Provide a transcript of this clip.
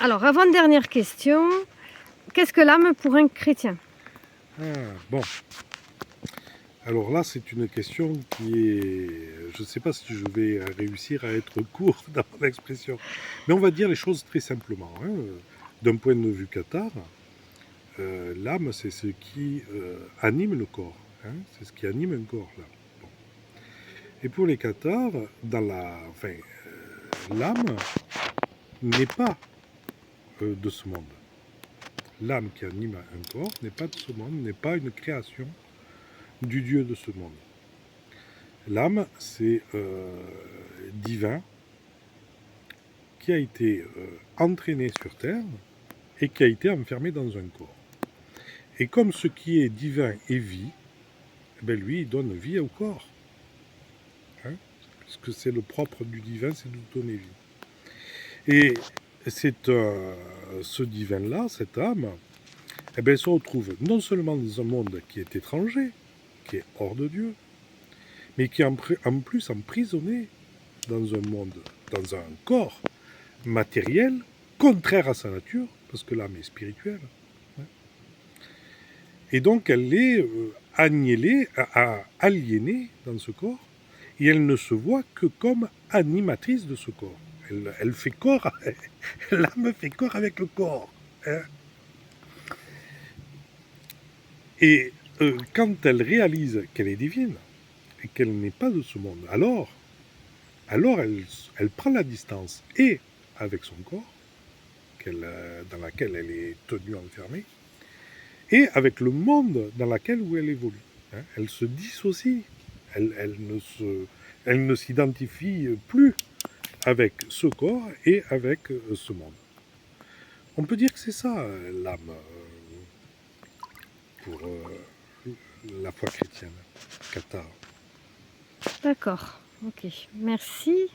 Alors, avant-dernière question, qu'est-ce que l'âme pour un chrétien? Ah, bon. Alors là, c'est une question qui est... Je ne sais pas si je vais réussir à être court dans mon expression. Mais on va dire les choses très simplement, hein. D'un point de vue cathare, l'âme, c'est ce qui anime le corps, hein. C'est ce qui anime un corps, là. Bon. Et pour les cathares, l'âme n'est pas de ce monde. L'âme qui anime un corps n'est pas de ce monde, n'est pas une création du Dieu de ce monde. L'âme, c'est divin qui a été entraîné sur Terre et qui a été enfermé dans un corps. Et comme ce qui est divin est vie, ben lui, il donne vie au corps. Hein, puisque c'est le propre du divin, c'est de donner vie. Et c'est ce divin-là, cette âme, eh ben, elle se retrouve non seulement dans un monde qui est étranger, qui est hors de Dieu, mais qui est en plus emprisonné dans un monde, dans un corps matériel, contraire à sa nature, parce que l'âme est spirituelle. Et donc elle est aliénée dans ce corps, et elle ne se voit que comme animatrice de ce corps. Elle fait corps, l'âme fait corps avec le corps. Hein. Et quand elle réalise qu'elle est divine, et qu'elle n'est pas de ce monde, alors elle prend la distance, et avec son corps, dans laquelle elle est tenue enfermée, et avec le monde dans lequel où elle évolue. Hein. Elle se dissocie, elle ne s'identifie plus avec ce corps et avec ce monde. On peut dire que c'est ça l'âme pour la foi chrétienne, cathare. D'accord, ok, merci.